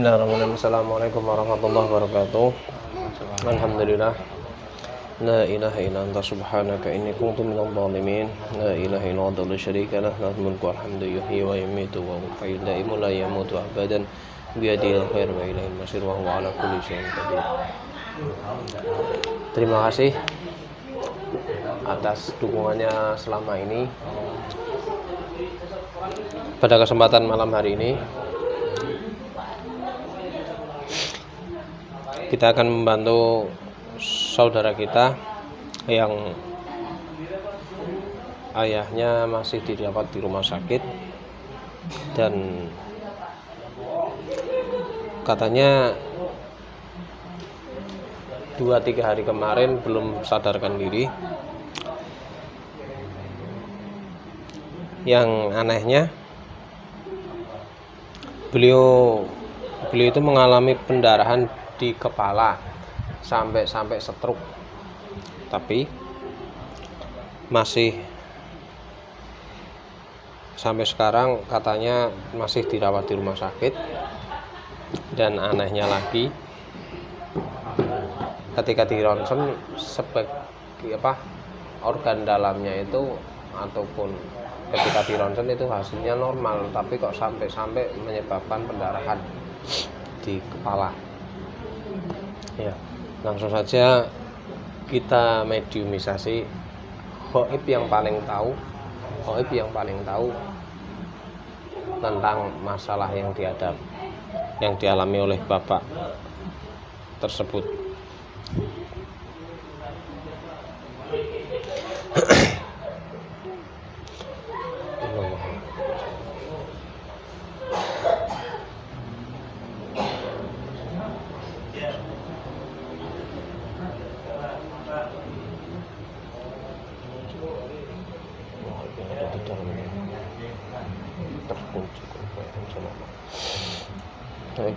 Bismillahirrahmanirrahim. Assalamualaikum warahmatullahi wabarakatuh. Alhamdulillah. La ilaha illa anta subhanaka inni kuntu minadh dhalimin. La ilaha illa anta la syarika lah. Lahul mulku wal hamdu yuhyi wa yumiitu wa huwa hayyul la yamutu la yamutu abadan. Biyadihil khair wa ilaihil masir wa huwa ala kulli syai'in qadir. Terima kasih atas dukungannya selama ini. Pada kesempatan malam hari ini kita akan membantu saudara kita yang ayahnya masih dirawat di rumah sakit dan katanya 2-3 hari kemarin belum sadarkan diri. Yang anehnya beliau itu mengalami pendarahan di kepala sampai stroke, tapi masih sampai sekarang katanya masih dirawat di rumah sakit. Dan anehnya lagi, ketika di ronsen organ dalamnya itu ataupun ketika di ronsen itu hasilnya normal, tapi kok sampai menyebabkan pendarahan di kepala. Ya, langsung saja kita mediumisasi. Ghaib yang paling tahu tentang masalah yang dialami oleh bapak tersebut.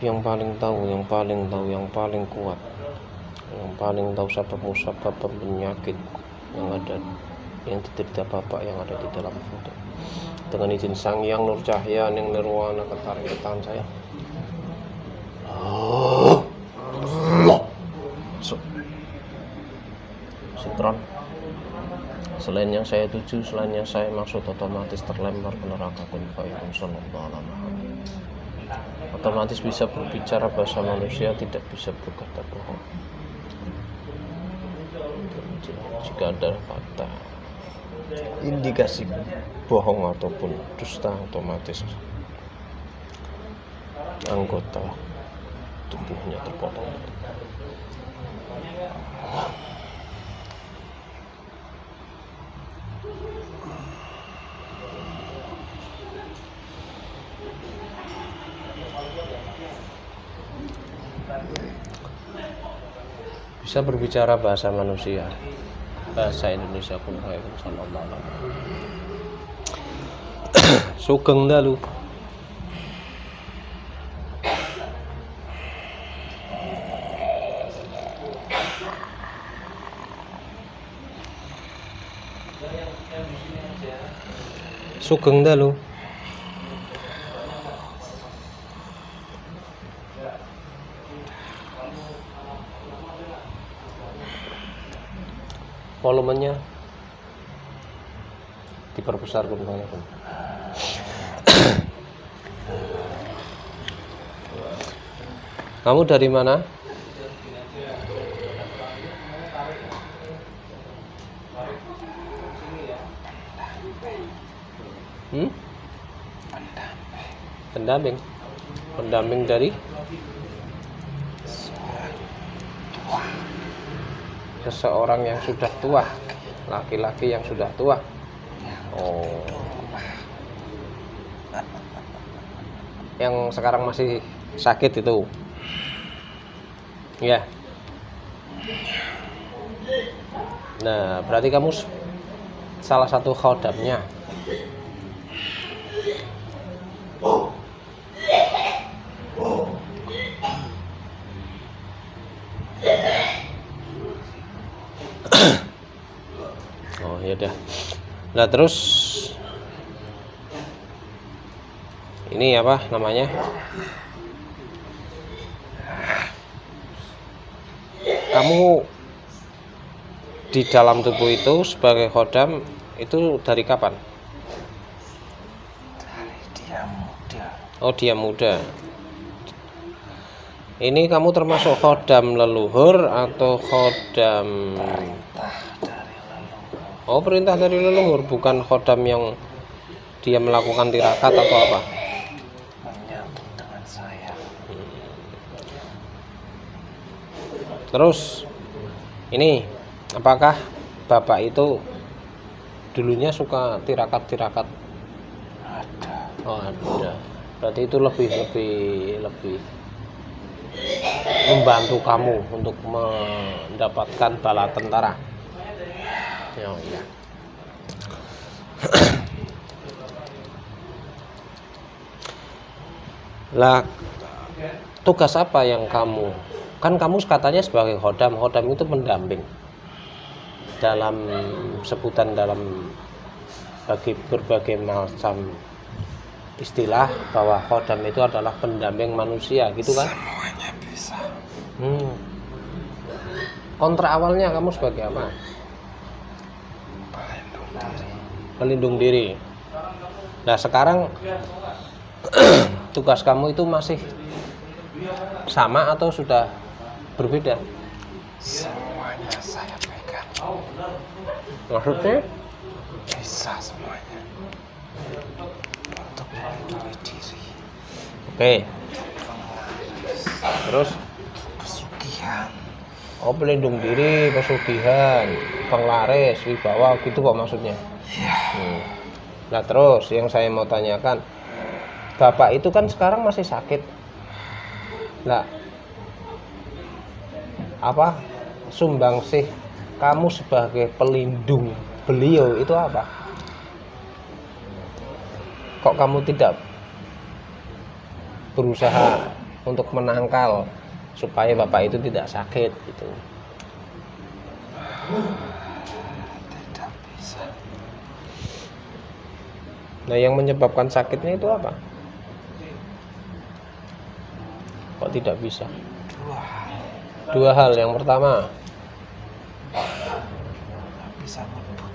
Yang paling kuat, yang paling tahu sebab penyakit yang diderita bapak yang ada di dalam foto. Dengan izin Sang Hyang Nur Cahya Ning Nirwana ketarik tangan saya. Sintron. Selain yang saya tuju, selain yang saya maksud, otomatis terlempar ke neraka kun fayakun sallallahu alaihi wasallam. Otomatis bisa berbicara bahasa manusia, tidak bisa berkata bohong. Jika ada kata indikasi bohong ataupun dusta, otomatis anggota tubuhnya terpotong. Bisa berbicara bahasa manusia, bahasa Indonesia pun sallallahu alaihi wasallam. Sugeng dalu. Sugeng dalu. Volumenya diperbesar pun. Kamu dari mana? Pendamping dari seseorang yang sudah tua, laki-laki yang sudah tua. Oh, yang sekarang masih sakit itu, ya. Nah, berarti kamu salah satu khodamnya. Oh ya udah. Nah terus ini apa namanya? kamu di dalam tubuh itu sebagai khodam itu dari kapan? Dari dia muda. Oh, dia muda. Ini kamu termasuk khodam leluhur atau khodam? Perintah dari leluhur. Oh, perintah dari leluhur, bukan khodam yang dia melakukan tirakat atau apa? Menyambung dengan saya. Terus ini, apakah bapak itu dulunya suka tirakat-tirakat? Ada. Oh, ada. Berarti itu lebih membantu kamu untuk mendapatkan bala tentara. Oh iya. Lah, tugas apa yang kamu? Kan kamu katanya sebagai khodam itu pendamping. Dalam sebutan dalam berbagai macam istilah bahwa khodam itu adalah pendamping manusia, gitu kan? Semuanya bisa. Kontrak awalnya kamu sebagai apa? Pelindung diri. Pelindung diri. Nah, sekarang tugas kamu itu masih sama atau sudah berbeda? Semuanya saya pegang. Maksudnya? Bisa semuanya. Untuk melindungi diri. Oke. Terus? Pesugihan. Oh, pelindung diri, pesugihan, penglaris, wibawa, gitu kok maksudnya. Ya. Nah, terus yang saya mau tanyakan, bapak itu kan sekarang masih sakit. Nah, apa sumbangsih kamu sebagai pelindung beliau itu apa? Kok kamu tidak berusaha untuk menangkal supaya bapak itu tidak sakit gitu? Tidak bisa. Nah, yang menyebabkan sakitnya itu apa? Kok tidak bisa? Dua hal. Yang pertama, bisa menyebut.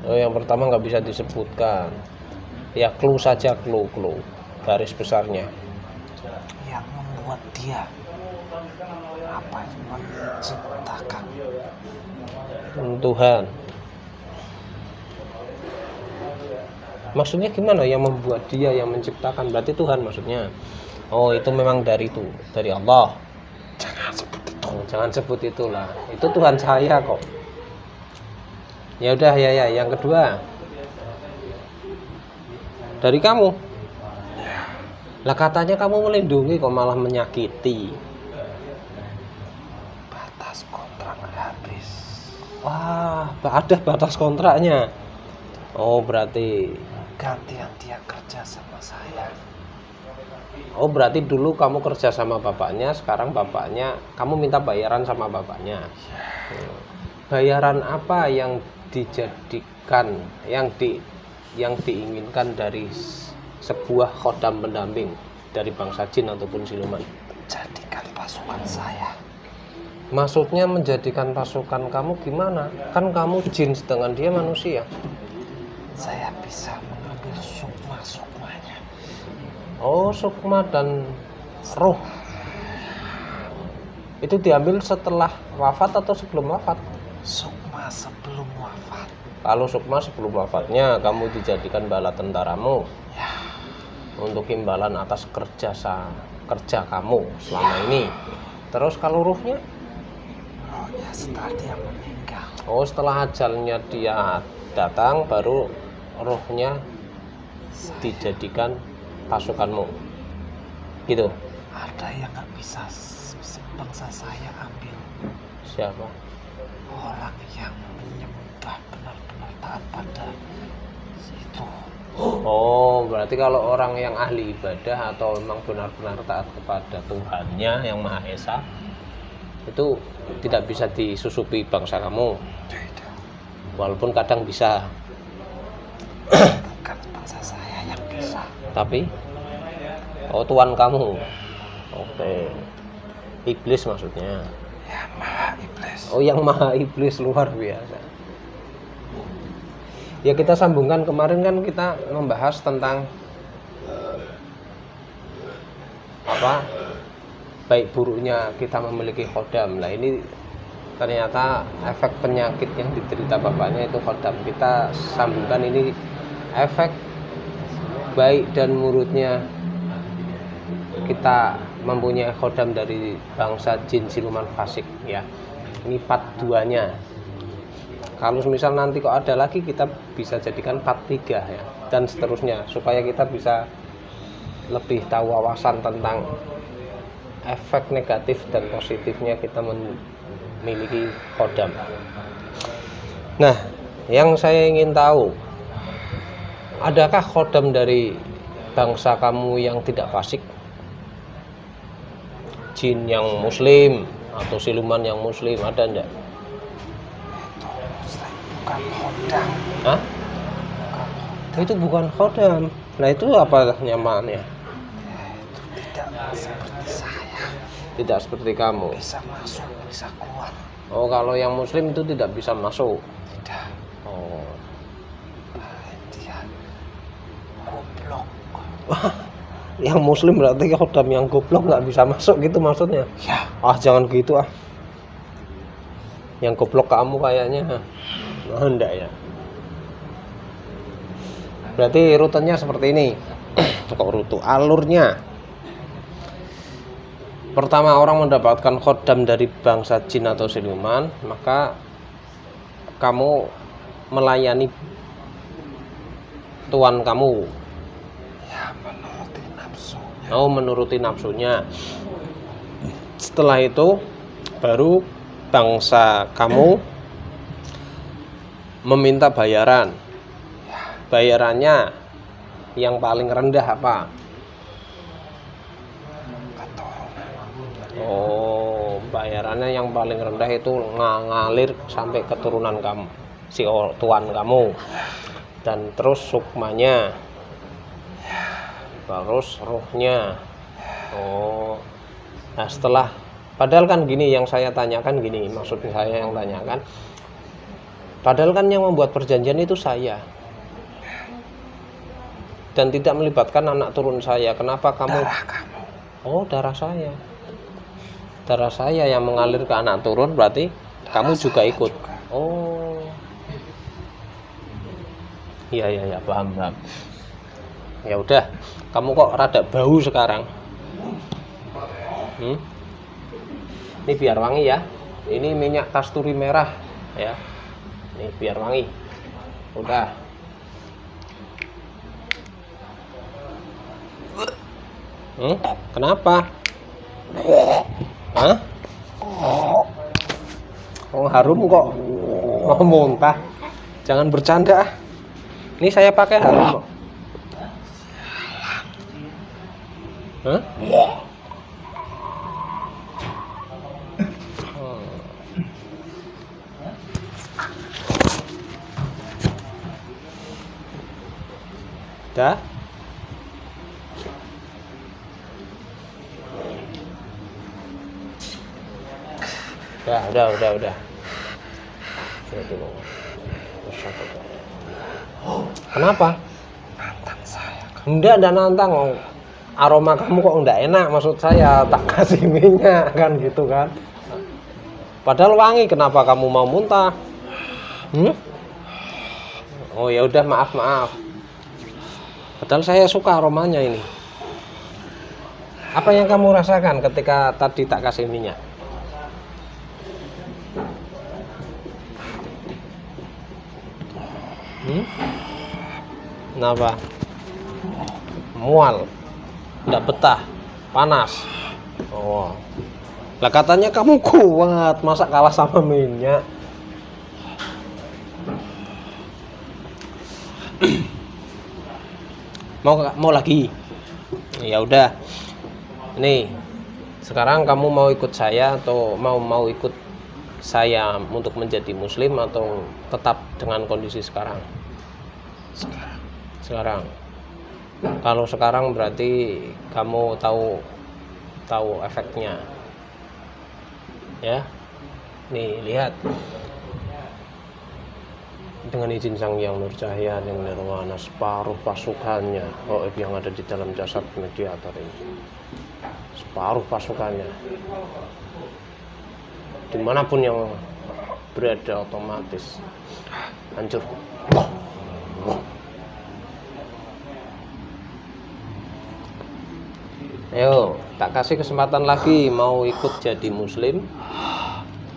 oh, yang pertama nggak bisa disebutkan. Ya, clue saja, clue garis besarnya. Yang membuat dia apa yang menciptakan Tuhan. Maksudnya gimana? Yang membuat dia, yang menciptakan, berarti Tuhan maksudnya. Oh, itu memang dari Allah. Jangan sebut itu. Oh, jangan sebut itulah. Itu Tuhan saya kok. Ya udah, ya. Yang kedua, dari kamu. Lah, katanya kamu melindungi kok malah menyakiti. Batas kontrak habis. Wah, ada batas kontraknya. Oh, berarti Gantian dia kerja sama saya. Oh, berarti dulu kamu kerja sama bapaknya, sekarang bapaknya kamu minta bayaran sama bapaknya. Bayaran apa yang dijadikan, yang diinginkan dari sebuah khodam pendamping dari bangsa jin ataupun siluman? Jadikan pasukan saya. Maksudnya menjadikan pasukan kamu gimana? Kan kamu jin sedangkan dia manusia. Saya bisa mengambil sukma-sukmanya. Oh, sukma dan roh itu diambil setelah wafat atau sebelum wafat? Sukma sebelum wafat. Kalau sukma sebelum wafatnya, kamu dijadikan bala tentaramu Ya. untuk imbalan atas kerja kamu selama ini. Terus kalau ruhnya? Rohnya setelah dia meninggal. Oh, setelah ajalnya dia datang, baru rohnya dijadikan pasukanmu gitu. Ada yang nggak bisa bangsa saya ambil. Siapa? Orang yang menyembah benar-benar taat pada itu. Oh, berarti kalau orang yang ahli ibadah atau memang benar-benar taat kepada Tuhannya yang Maha Esa, itu tidak bisa disusupi bangsa kamu. Tidak. Walaupun kadang bisa. Bukan bangsa saya yang bisa. Tapi tuan kamu. Oke. Iblis maksudnya. Ya. Ya, maha iblis. Oh, yang maha iblis, luar biasa. Ya, kita sambungkan, kemarin kan kita membahas tentang apa baik buruknya kita memiliki khodam. Nah, ini ternyata efek penyakit yang diderita bapaknya itu khodam. Kita sambungkan ini efek baik dan buruknya kita mempunyai khodam dari bangsa jin siluman fasik ya. Ini part 2-nya. Kalau misal nanti kok ada lagi, kita bisa jadikan part 3 ya, dan seterusnya, supaya kita bisa lebih tahu wawasan tentang efek negatif dan positifnya kita memiliki khodam. Nah, yang saya ingin tahu, adakah khodam dari bangsa kamu yang tidak fasik? Jin yang muslim atau siluman yang muslim, ada enggak? Bukan khodam. Hah? Itu bukan khodam. Nah, itu apa nyamannya? Tidak seperti saya. Tidak seperti kamu. Bisa masuk, bisa keluar. Oh, kalau yang muslim itu tidak bisa masuk. Tidak. Oh. Dia goblok. Yang muslim berarti khodam yang goblok nggak bisa masuk gitu maksudnya? Ya. Ah, jangan gitu ah. Yang goblok kamu kayaknya. Nah, enggak ya. Berarti rutenya seperti ini. Kok rute? Alurnya. Pertama, orang mendapatkan khodam dari bangsa jin atau siluman, maka kamu melayani tuan kamu. Ya, menuruti nafsunya. Oh, menuruti nafsunya. Setelah itu baru bangsa kamu meminta bayaran. Bayarannya yang paling rendah apa? Oh, bayarannya yang paling rendah itu ngalir sampai keturunan kamu, si tuan kamu, dan terus sukmanya, terus rohnya. Oh, nah setelah, padahal kan gini yang saya tanyakan gini, maksud saya yang tanyakan, padahal kan yang membuat perjanjian itu saya, dan tidak melibatkan anak turun saya. Kenapa kamu? Darah kamu. Oh, darah saya. Darah saya yang mengalir ke anak turun, berarti kamu juga ikut. Juga. Oh. Iya, paham. Ya udah, kamu kok rada bau sekarang. Ini biar wangi ya. Ini minyak kasturi merah ya. Ini biar wangi. Udah. Kenapa? Hah? Oh, harum kok. Mau muntah. Jangan bercanda. Ini saya pakai harum kok. Hah? Dah? Udah. Kenapa? Nantang saya. Enggak nantang. Aroma kamu kok enggak enak, maksud saya tak kasih minyak kan gitu kan. Padahal wangi, kenapa kamu mau muntah? Oh ya udah, maaf. Padahal saya suka aromanya ini. Apa yang kamu rasakan ketika tadi tak kasih minyak? Kenapa? Mual, tidak betah, panas. Oh, lah katanya kamu kuat, masa kalah sama minyak? Mau lagi? Ya udah. Nih, sekarang kamu mau ikut saya atau mau ikut saya untuk menjadi muslim, atau tetap dengan kondisi sekarang? Sekarang. Kalau sekarang berarti kamu tahu efeknya. Ya. Nih lihat, dengan izin Sang Yang Nur Cahaya yang Nirwana, separuh pasukannya gaib yang ada di dalam jasad mediator ini, separuh pasukannya dimanapun yang berada otomatis hancur. Ayo, tak kasih kesempatan lagi, mau ikut jadi muslim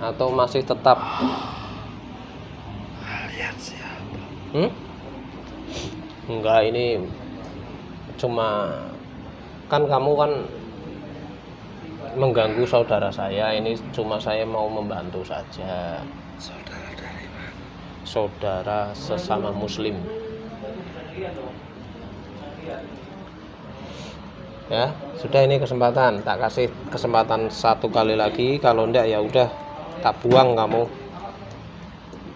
atau masih tetap Lihat siapa? Enggak, ini cuma kan kamu kan mengganggu saudara saya, ini cuma saya mau membantu saja. Saudara dari mana? Saudara sesama muslim. Ya, sudah, ini kesempatan, tak kasih kesempatan satu kali lagi. Kalau enggak ya udah, tak buang kamu,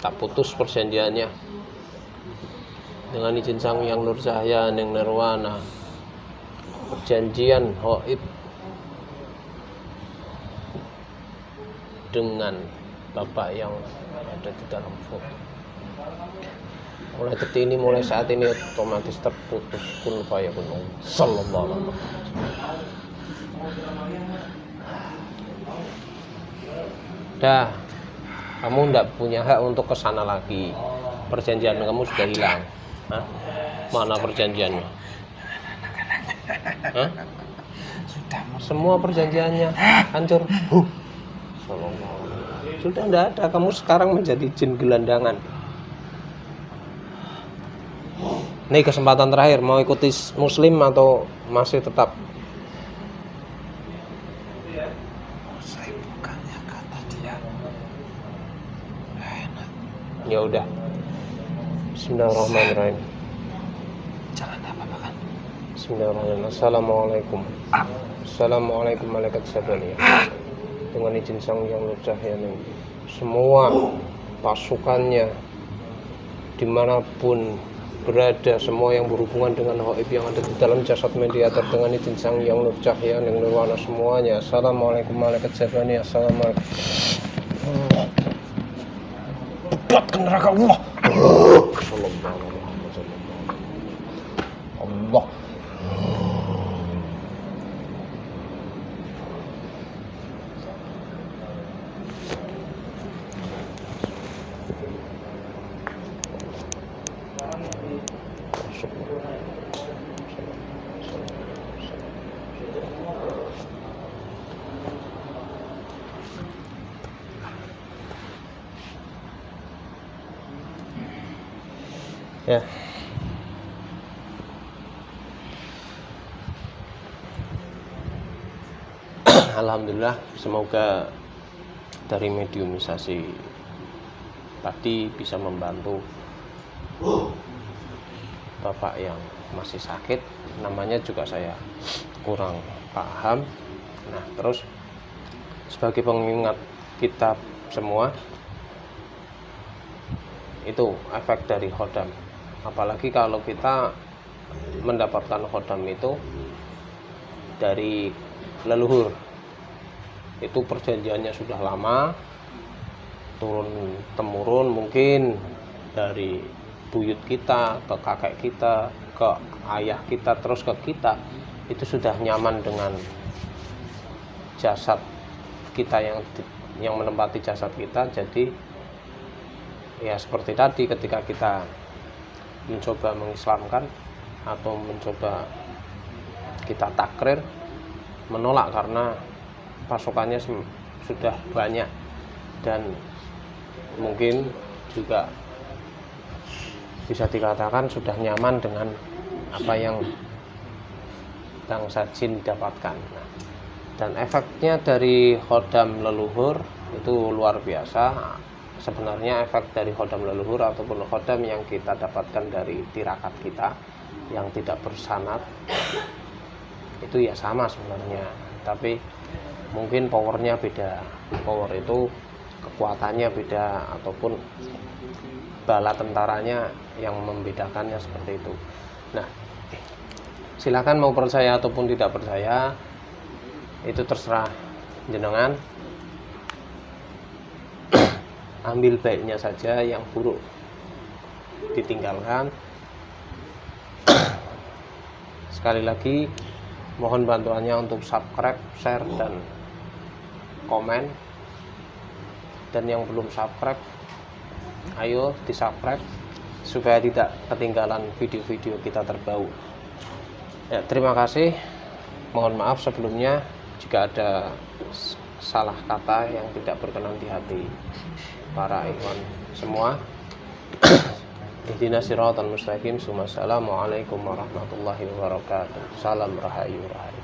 tak putus perjanjiannya. Dengan izin Sang Yang Nur Cahaya Ning Nirwana, perjanjian gaib dengan Bapak yang ada di dalam foto. Mulai detik ini, mulai saat ini otomatis terputus. Kun fayakun. Sallallahu alaihi wasallam. Dah, kamu tidak punya hak untuk kesana lagi. Perjanjian kamu sudah hilang. Hah? Mana perjanjiannya? Hah? Semua perjanjiannya hancur. Sudah tidak ada. Kamu sekarang menjadi jin gelandangan. Ini kesempatan terakhir, mau ikuti muslim atau masih tetap? Saya bukannya kata dia enak. Ya udah. Bismillahirrahmanirrahim. Jangan apa-apa kan? Bismillahirrahmanirrahim. Assalamualaikum. Assalamualaikum malaikat sabaniyah. Dengan izin Sang Yang Nur Cahaya, semua pasukannya dimanapun berada, semua yang berhubungan dengan gaib yang ada di dalam jasad mediator, dengan izin Sang Yang Nur Cahaya yang Nirwana semuanya. Assalamualaikum malaikat sabaniyah. Assalamualaikum. Debat ke neraka Allah. Allah. Ya. Alhamdulillah, semoga dari mediumisasi tadi bisa membantu Bapak yang masih sakit. Namanya juga saya kurang paham. Nah, terus sebagai pengingat kita semua, itu efek dari khodam. Apalagi kalau kita mendapatkan khodam itu dari leluhur, itu perjanjiannya sudah lama, turun temurun, mungkin dari buyut kita ke kakek kita, ke ayah kita, terus ke kita, itu sudah nyaman dengan jasad kita yang menempati jasad kita. Jadi ya seperti tadi, ketika kita mencoba mengislamkan atau mencoba kita takrir, menolak karena pasukannya sudah banyak, dan mungkin juga bisa dikatakan sudah nyaman dengan apa yang bangsa jin dapatkan. Nah, dan efeknya dari khodam leluhur itu luar biasa. Sebenarnya efek dari khodam leluhur ataupun khodam yang kita dapatkan dari tirakat kita yang tidak bersanad itu ya sama sebenarnya, tapi mungkin powernya beda. Power itu kekuatannya beda, ataupun bala tentaranya yang membedakannya seperti itu. Nah, silakan mau percaya ataupun tidak percaya, itu terserah jenengan. ambil baiknya saja, yang buruk ditinggalkan. Sekali lagi mohon bantuannya untuk subscribe, share, dan komen. Dan yang belum subscribe, ayo di subscribe supaya tidak ketinggalan video-video kita terbaru. Ya, terima kasih. Mohon maaf sebelumnya jika ada salah kata yang tidak berkenan di hati para ikhwan semua. Ihdinas siratal mustaqim. Assalamualaikum warahmatullahi wabarakatuh. Salam rahayu rahayu.